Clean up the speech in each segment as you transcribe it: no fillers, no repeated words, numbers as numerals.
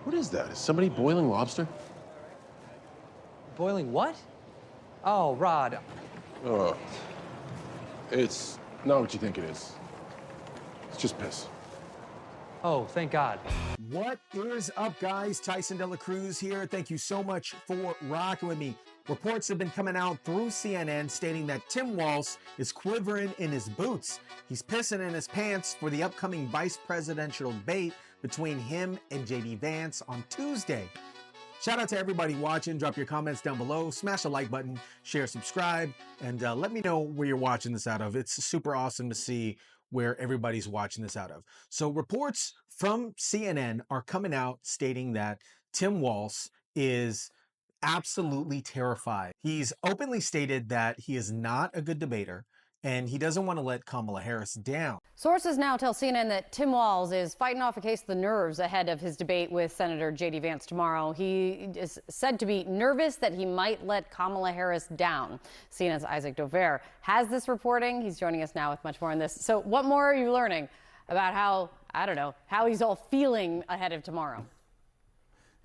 What is that? Is somebody boiling lobster? Boiling what? Oh, Rod. Oh. It's not what you think it is. It's just piss. Oh, thank God. What is up, guys? Tyson De La Cruz here. Thank you so much for rocking with me. Reports have been coming out through CNN stating that Tim Walz is quivering in his boots. He's pissing in his pants for the upcoming vice presidential debate between him and JD Vance on Tuesday. Shout out to everybody watching. Drop your comments down below. Smash the like button, share, subscribe, and let me know where you're watching this out of. It's super awesome to see where everybody's watching this out of. So reports from CNN are coming out stating that Tim Walz is absolutely terrified. He's openly stated that he is not a good debater and he doesn't want to let Kamala Harris down. Sources now tell CNN that Tim Walz is fighting off a case of the nerves ahead of his debate with Senator JD Vance tomorrow. He is said to be nervous that he might let Kamala Harris down. CNN's Isaac Dover has this reporting. He's joining us now with much more on this. So what more are you learning about how he's all feeling ahead of tomorrow?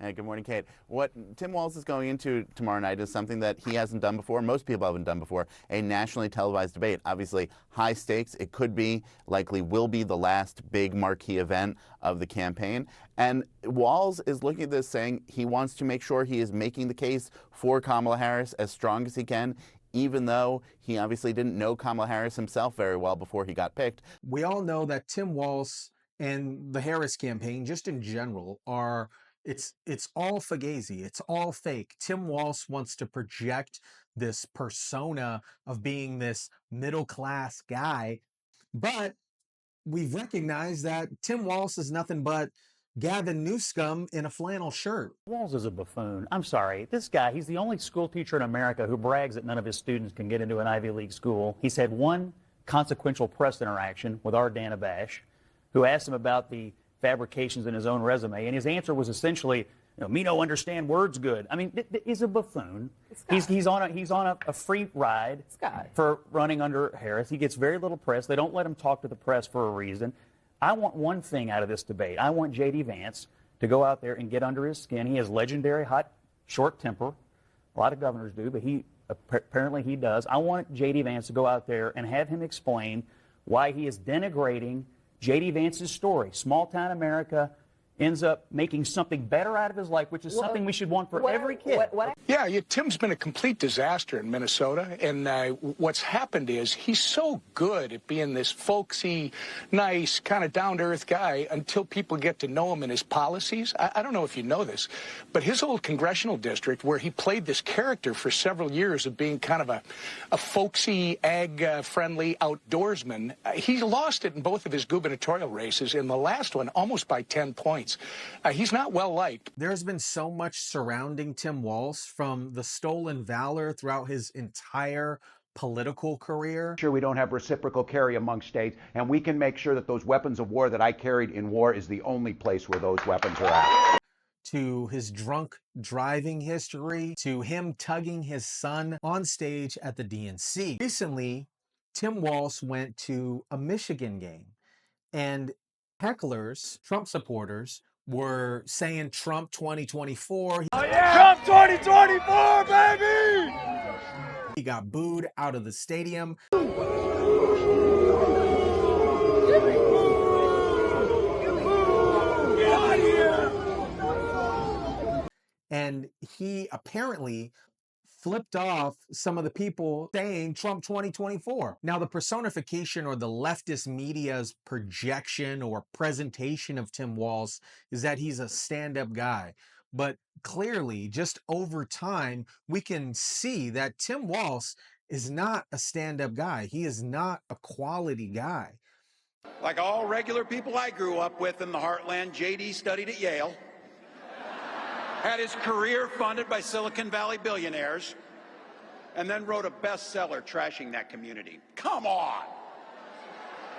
Hey, good morning, Kate. What Tim Walz is going into tomorrow night is something that he hasn't done before, most people haven't done before, a nationally televised debate. Obviously, high stakes. It could be, likely will be, the last big marquee event of the campaign. And Walz is looking at this saying he wants to make sure he is making the case for Kamala Harris as strong as he can, even though he obviously didn't know Kamala Harris himself very well before he got picked. We all know that Tim Walz and the Harris campaign, just in general, are it's all fugazi. It's all fake. Tim Walz wants to project this persona of being this middle-class guy, but we've recognized that Tim Walz is nothing but Gavin Newsom in a flannel shirt. Walz is a buffoon. I'm sorry. This guy, he's the only school teacher in America who brags that none of his students can get into an Ivy League school. He's had one consequential press interaction with our Dana Bash, who asked him about the fabrications in his own resume, and his answer was essentially, me no understand words good. I mean, he's a buffoon. He's on a free ride for running under Harris. He gets very little press. They don't let him talk to the press for a reason. I want one thing out of this debate. I want JD Vance to go out there and get under his skin. He has legendary hot, short temper. A lot of governors do, but apparently he does. I want JD Vance to go out there and have him explain why he is denigrating JD Vance's story. Small town America ends up making something better out of his life, which is something we should want for every kid. Yeah, Tim's been a complete disaster in Minnesota, and what's happened is he's so good at being this folksy, nice, kind of down-to-earth guy until people get to know him and his policies. I don't know if you know this, but his old congressional district, where he played this character for several years of being kind of a folksy, ag-friendly outdoorsman, he lost it in both of his gubernatorial races, in the last one almost by 10 points. He's not well liked. There's been so much surrounding Tim Walz, from the stolen valor throughout his entire political career. Sure, we don't have reciprocal carry among states, and we can make sure that those weapons of war that I carried in war is the only place where those weapons are at. To his drunk driving history, to him tugging his son on stage at the DNC. Recently, Tim Walz went to a Michigan game, and hecklers, Trump supporters, were saying Trump 2024. Oh yeah! Trump 2024, baby! He got booed out of the stadium. And he apparently flipped off some of the people saying Trump 2024. Now, the personification or the leftist media's projection or presentation of Tim Walz is that he's a stand-up guy. But clearly, just over time, we can see that Tim Walz is not a stand-up guy. He is not a quality guy. Like all regular people I grew up with in the heartland, JD studied at Yale, had his career funded by Silicon Valley billionaires, and then wrote a bestseller trashing that community. Come on!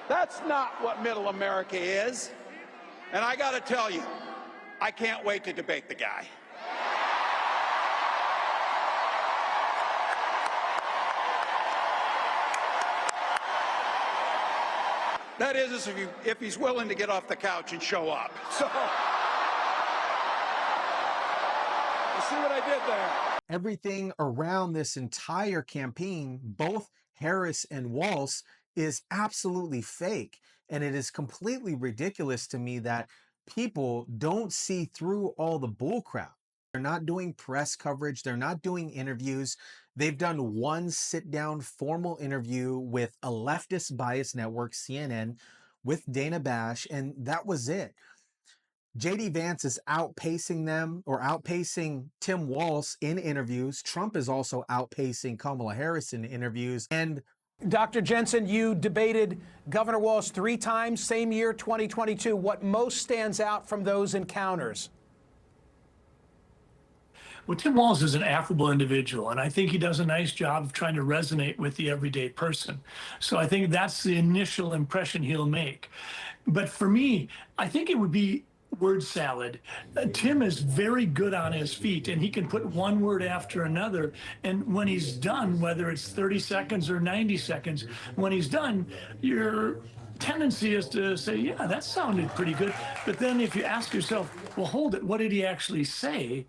That's not what middle America is. And I gotta tell you, I can't wait to debate the guy. That is, if he's willing to get off the couch and show up. So See what I did there? Everything around this entire campaign, both Harris and Walz, is absolutely fake. And it is completely ridiculous to me that people don't see through all the bullcrap. They're not doing press coverage. They're not doing interviews. They've done one sit-down formal interview with a leftist bias network, CNN, with Dana Bash, and that was it. JD Vance is outpacing them, or outpacing Tim Walz in interviews. Trump is also outpacing Kamala Harris in interviews. And Dr. Jensen, you debated Governor Walz 3 times, same year, 2022. What most stands out from those encounters? Well, Tim Walz is an affable individual, and I think he does a nice job of trying to resonate with the everyday person. So I think that's the initial impression he'll make. But for me, I think it would be word salad. Tim is very good on his feet, and he can put one word after another. And when he's done, whether it's 30 seconds or 90 seconds, when he's done, your tendency is to say, yeah, that sounded pretty good. But then if you ask yourself, well, hold it, what did he actually say?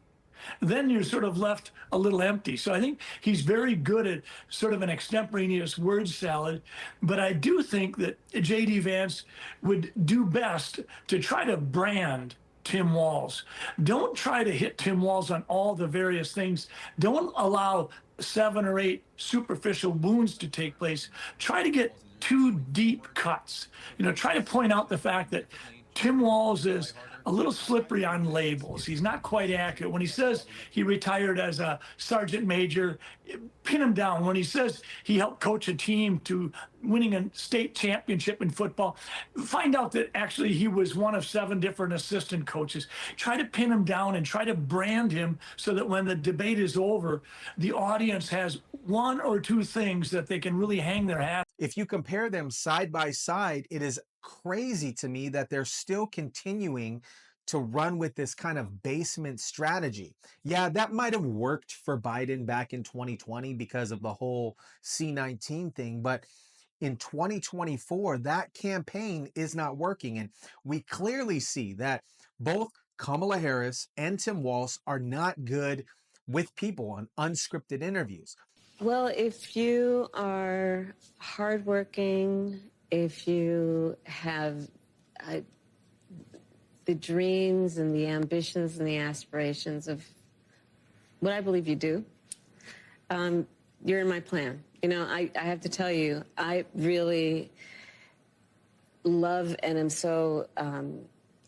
Then you're sort of left a little empty. So I think he's very good at sort of an extemporaneous word salad. But I do think that J.D. Vance would do best to try to brand Tim Walz. Don't try to hit Tim Walz on all the various things. Don't allow 7 or 8 superficial wounds to take place. Try to get 2 deep cuts. Try to point out the fact that Tim Walz is a little slippery on labels. He's not quite accurate. When he says he retired as a sergeant major, pin him down. When he says he helped coach a team to winning a state championship in football, find out that actually he was one of 7 different assistant coaches. Try to pin him down and try to brand him so that when the debate is over, the audience has 1 or 2 things that they can really hang their hat. if you compare them side by side, it is crazy to me that they're still continuing to run with this kind of basement strategy. Yeah, that might have worked for Biden back in 2020 because of the whole C-19 thing, but in 2024, that campaign is not working. And we clearly see that both Kamala Harris and Tim Walz are not good with people on unscripted interviews. Well, if you are hardworking, if you have the dreams and the ambitions and the aspirations of what I believe you do, you're in my plan. You know, I have to tell you, I really love and am so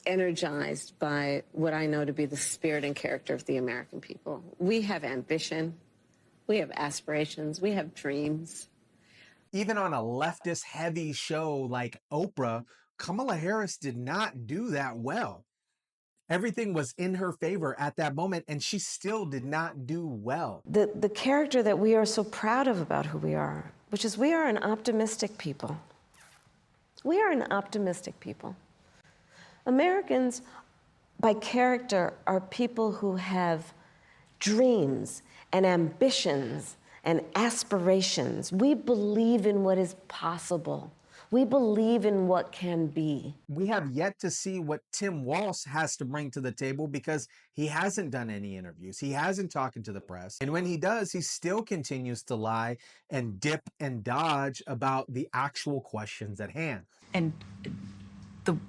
energized by what I know to be the spirit and character of the American people. We have ambition, we have aspirations, we have dreams. Even on a leftist heavy show like Oprah, Kamala Harris did not do that well. Everything was in her favor at that moment, and she still did not do well. The character that we are so proud of about who we are, which is we are an optimistic people. We are an optimistic people. Americans, by character, are people who have dreams and ambitions and aspirations. We believe in what is possible. We believe in what can be. We have yet to see what Tim Walz has to bring to the table because he hasn't done any interviews. He hasn't talked to the press. And when he does, he still continues to lie and dip and dodge about the actual questions at hand. And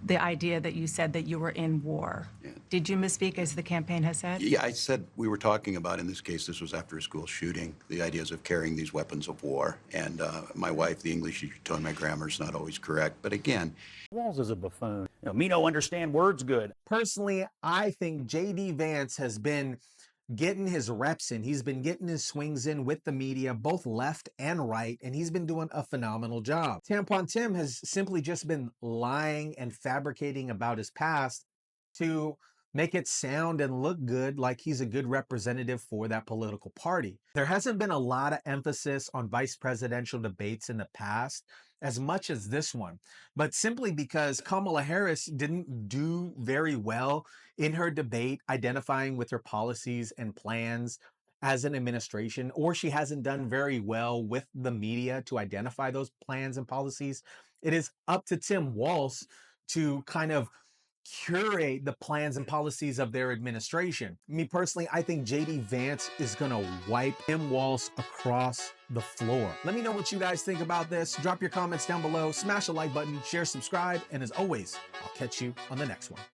the idea that you said that you were in war. Yeah. Did you misspeak as the campaign has said? Yeah, I said we were talking about, in this case, this was after a school shooting, the ideas of carrying these weapons of war. And my wife, the English teacher, told me my grammar's not always correct. But again, Walz is a buffoon. You know, me no understand words good. Personally, I think J.D. Vance has been getting his reps in. He's been getting his swings in with the media, both left and right, and he's been doing a phenomenal job. Tampon Tim has simply just been lying and fabricating about his past to make it sound and look good, like he's a good representative for that political party. There hasn't been a lot of emphasis on vice presidential debates in the past, as much as this one, but simply because Kamala Harris didn't do very well in her debate identifying with her policies and plans as an administration, or she hasn't done very well with the media to identify those plans and policies. It is up to Tim Walz to kind of curate the plans and policies of their administration. Me personally, I think JD Vance is gonna wipe Tim Walz across the floor. Let me know what you guys think about this. Drop your comments down below, smash the like button, share, subscribe, and as always, I'll catch you on the next one.